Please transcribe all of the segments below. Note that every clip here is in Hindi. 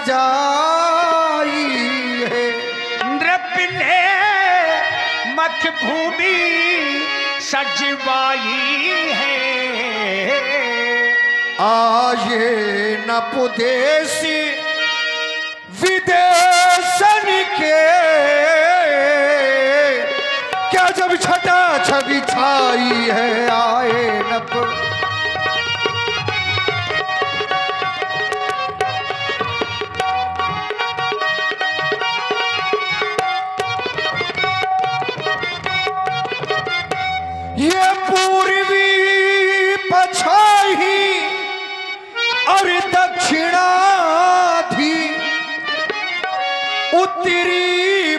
सजाई है। नृप ने मथ भूमि सजवाई है। आये नपुदेशी विदेशन के क्या जब छटा छवि छाई है। आए नप ये पूर्वी पछाई और दक्षिणाधि उत्तरी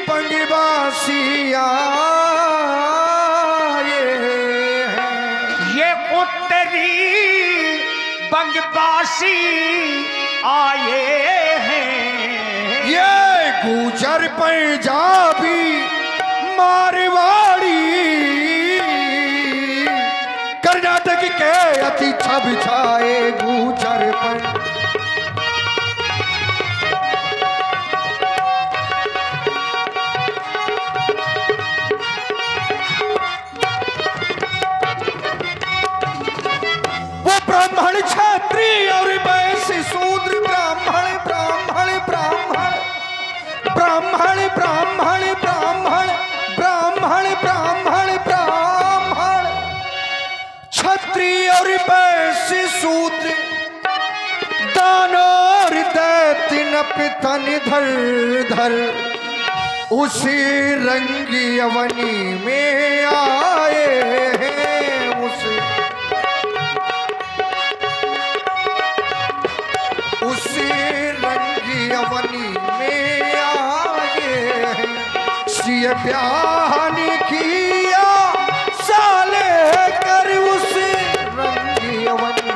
बंगवासी आए हैं। ये उत्तरी बंगवासी आए हैं। ये गुजर पंजाबी मारवाड़ी कर्नाटक के अति छब छाए गुजर पर। वो ब्राह्मण क्षत्रिय और वैश्य शूद्र ब्राह्मण ब्राह्मण ब्राह्मण ब्राह्मण ब्राह्मण ब्राह्मण ब्राह्मण ब्राह्मण ब्राह्मण क्षत्रिय और वैश्य शूद्र दानव दैत्य नपितन धर धर उसी रंगी अवनी में आए हैं। उसी रंगी अवनी में आए हैं। सिय ब्याहनी किया साले कर उसी रंगी अवनी।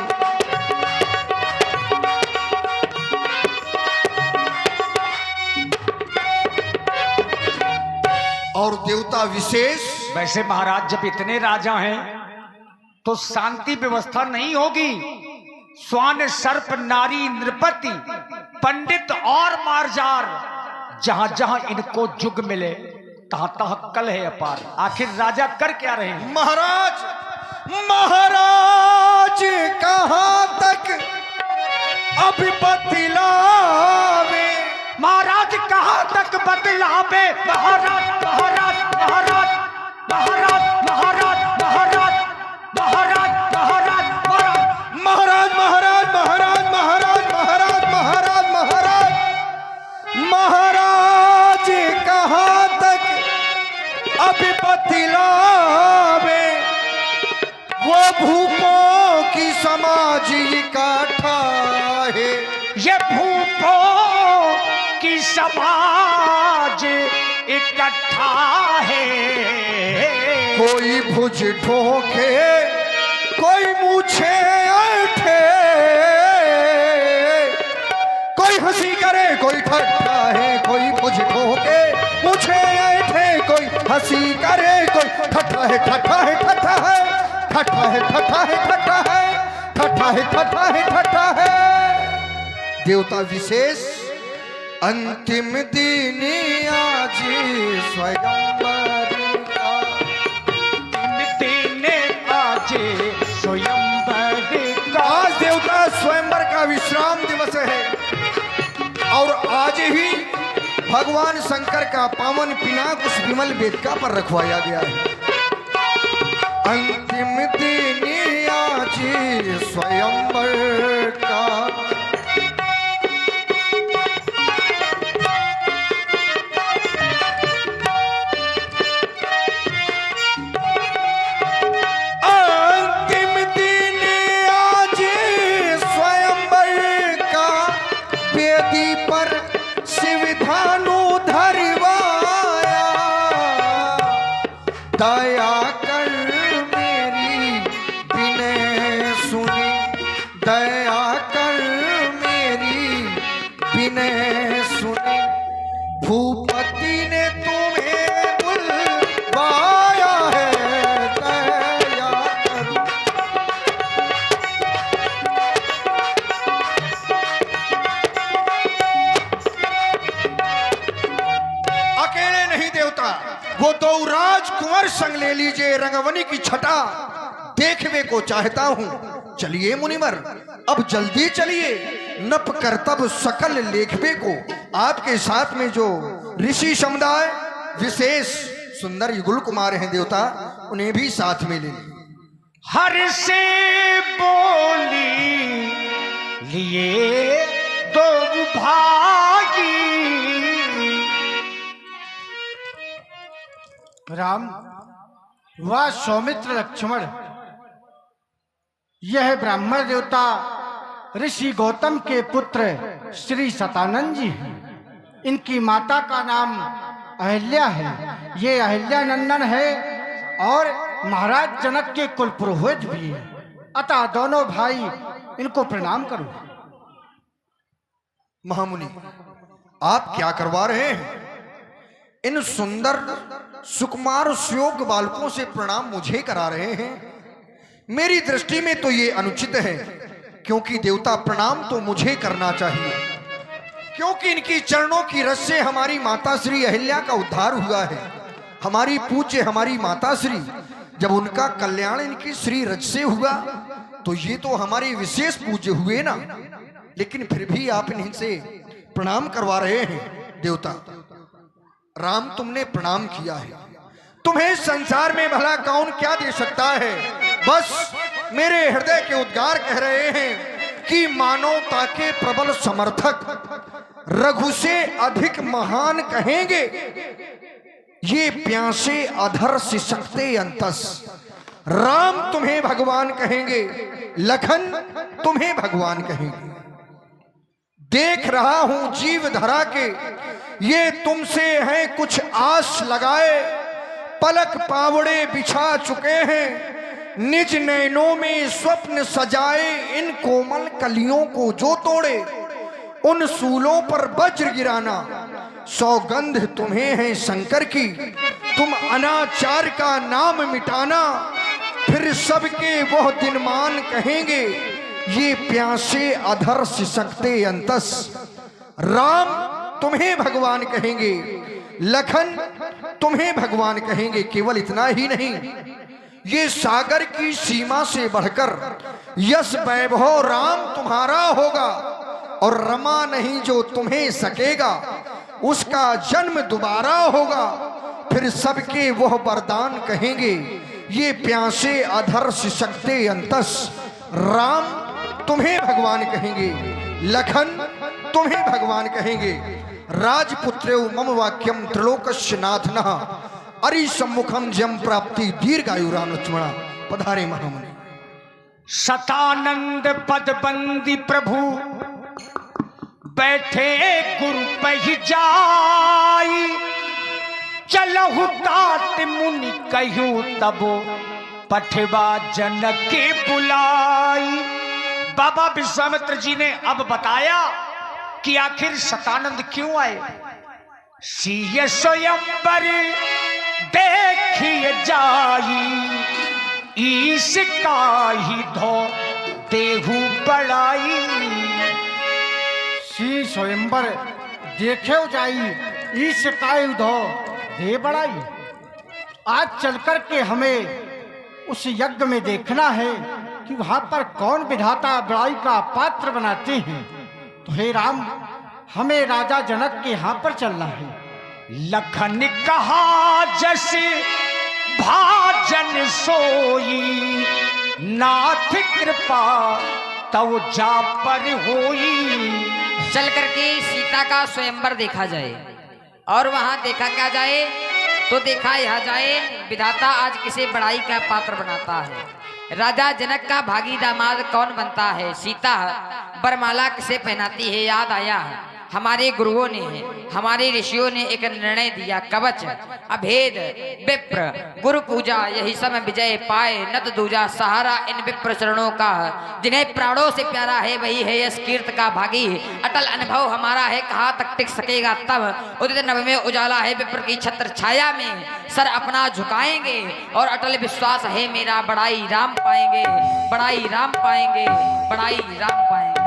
और देवता विशेष। वैसे महाराज जब इतने राजा हैं तो शांति व्यवस्था नहीं होगी। स्वान सर्प नारी नृपति पंडित और मारजार जहां जहां इनको जुग मिले तहां तहां कल है अपार। आखिर राजा कर क्या रहे हैं? महाराज महाराज कहां तक अभी बतलावे। महाराज कहां तक बतलावे। महाराज महाराज महाराज महाराज महाराज महाराज महाराज महाराज महाराज महाराज महाराज महाराज महाराज महाराज महाराज महाराज कहां तक अभी बतलावे। वो भूपों की समाज इकट्ठा है। ये भूपों की समाज इकट्ठा है। कोई भुज ठोके कोई मूछे ऐठे कोई हंसी करे कोई ठट्ठा है। कोई भुज ठोके मूछे ऐठे कोई हंसी करे कोई ठट्ठा है ठट्ठा है ठट्ठा है ठट्ठा है ठट्ठा है ठट्ठा है ठट्ठा है ठट्ठा है ठट्ठा है। देवता विशेष अंतिम दिन आज स्वयंवर का। आज स्वयंवर का। आज देवता स्वयंवर का विश्राम दिवस है और आज ही भगवान शंकर का पावन पिनाक उस विमल वेदिका पर रखवाया गया है। अंतिम दिन आज स्वयंवर का। दया कर मेरी बिनय सुनी। दया कर मेरी बिनय सुनी। भूपति ने तुम्हें बुलवाया है। दया कर। वो दो राजकुंवर संग ले लीजिए, रंगवनी की छटा देखने को चाहता हूं। चलिए मुनिवर, अब जल्दी चलिए, नप करतब सकल लेखबे को। आपके साथ में जो ऋषि समुदाय विशेष सुंदर युगल कुमार हैं देवता, उन्हें भी साथ में ले लें। हर से बोली लिए दो भागी। राम, वह सौमित्र लक्ष्मण, यह ब्राह्मण देवता ऋषि गौतम के पुत्र श्री सतानंद जी हैं। इनकी माता का नाम अहिल्या है। ये अहिल्या नंदन है और महाराज जनक के कुल पुरोहित भी है। अतः दोनों भाई इनको प्रणाम करो। महामुनि, आप क्या करवा रहे हैं? इन सुंदर सुकुमार सुयोग्य बालकों से प्रणाम मुझे करा रहे हैं? मेरी दृष्टि में तो ये अनुचित है, क्योंकि देवता प्रणाम तो मुझे करना चाहिए, क्योंकि इनकी चरणों की रस से हमारी माता श्री अहिल्या का उद्धार हुआ है। हमारी पूज्य हमारी माता श्री, जब उनका कल्याण इनकी श्री रज से हुआ तो ये तो हमारे विशेष पूज्य हुए ना। लेकिन फिर भी आप इनसे प्रणाम करवा रहे हैं। देवता राम, तुमने प्रणाम किया है, तुम्हें संसार में भला कौन क्या दे सकता है? बस मेरे हृदय के उद्गार कह रहे हैं कि मानवता के प्रबल समर्थक रघु से अधिक महान कहेंगे। ये प्यासे अधर सिसकते अंतस। राम तुम्हें भगवान कहेंगे, लखन तुम्हें भगवान कहेंगे। देख रहा हूं जीव धरा के ये तुमसे हैं कुछ आस लगाए। पलक पावड़े बिछा चुके हैं, निज नैनों में स्वप्न सजाए। इन कोमल कलियों को जो तोड़े, उन सूलों पर वज्र गिराना। सौगंध तुम्हें है शंकर की, तुम अनाचार का नाम मिटाना। फिर सबके वह दिनमान कहेंगे, ये प्यासे अधर सिसकते अंतस। राम तुम्हें भगवान कहेंगे, लखन तुम्हें भगवान कहेंगे। केवल इतना ही नहीं, ये सागर की सीमा से बढ़कर यश वैभव राम तुम्हारा होगा, और रमा नहीं जो तुम्हें सकेगा, उसका जन्म दोबारा होगा। फिर सबके वह वरदान कहेंगे, ये प्यासे अधर सिसकते अंतस। राम तुम्हें भगवान कहेंगे, लखन तुम्हें भगवान कहेंगे। राजपुत्रे मम वाक्यम त्रिलोकस्य नाथनः, अरि सम्मुखम जम प्राप्ति दीर्घायु। राम लक्ष्मणा पधारे महामुनि। सतानंद पद बंदी प्रभु बैठे गुरु पहि जाई। चलहु तात मुनि कहूँ तबो, पठवा जनक के बुलाई। बाबा विश्वामित्र जी ने अब बताया कि आखिर सतानंद क्यों आए। सिय स्वयंवर देखिए जाई, ईश काही धो देहु बड़ाई। सी स्वयंवर देखे जाई, ईश काय धो दे बड़ाई। आज चलकर के हमें उस यज्ञ में देखना है कि वहां पर कौन विधाता बड़ाई का पात्र बनाते हैं। तो हे राम, हमें राजा जनक के यहाँ पर चलना है। लखन कहा जैसे भाजन सोई, नाथ कृपा तव जा पर होई। चल करके सीता का स्वयंवर देखा जाए, और वहां देखा क्या जाए तो देखा यह जाए विधाता आज किसे बड़ाई का पात्र बनाता है। राजा जनक का भागी दामाद कौन बनता है। सीता बरमाला किसे पहनाती है। याद आया हमारे गुरुओं ने, हमारे ऋषियों ने एक निर्णय दिया, कवच अभेद विप्र गुरु पूजा, यही समय विजय पाए नत दूजा। सहारा इन विप्र चरणों का, जिन्हें प्राणों से प्यारा है वही है यश कीर्त का भागी। अटल अनुभव हमारा है, कहाँ तक टिक सकेगा तब। उदित नभ में उजाला है, विप्र की छत्र छाया में सर अपना झुकाएंगे। और अटल विश्वास है मेरा, बड़ाई राम पाएंगे, बड़ाई राम पाएंगे, बड़ाई राम पाएंगे।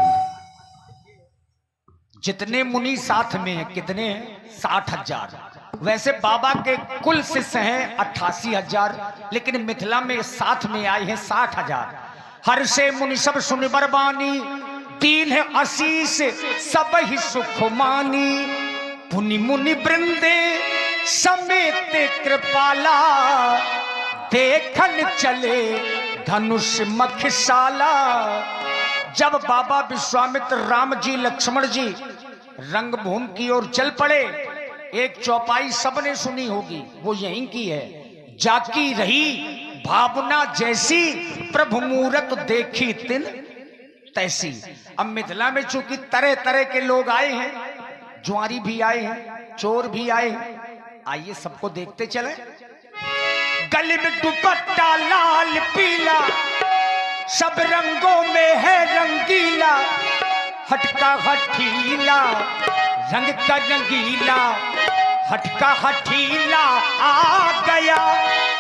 जितने मुनि साथ में हैं, कितने हैं? 60,000। वैसे बाबा के कुल शिष्य हैं 88,000, लेकिन मिथिला में साथ में आए हैं 60,000। हर से मुनि सब सुन बरबानी, दीन है आशीष सब ही सुख मानी। पुनि मुनि वृंदे समेत कृपाला, देखन चले धनुष मखशाला। जब बाबा विश्वामित्र राम जी लक्ष्मण जी रंगभूमि की ओर चल पड़े, एक चौपाई सबने सुनी होगी, वो यहीं की है। जाकी रही भावना जैसी, प्रभु मूरत देखी तिन तैसी। अब मिथिला में चूंकि तरह तरह के लोग आए हैं, जुआरी भी आए हैं, चोर भी आए हैं, आइए सबको देखते चले। गले में दुपट्टा लाल पीला, सब रंगों में है रंगीला, हटका हठीला रंग का रंगीला, हटका हठीला आ गया,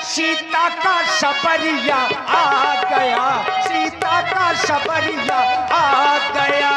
सीता का सबरिया आ गया, सीता का सबरिया आ गया।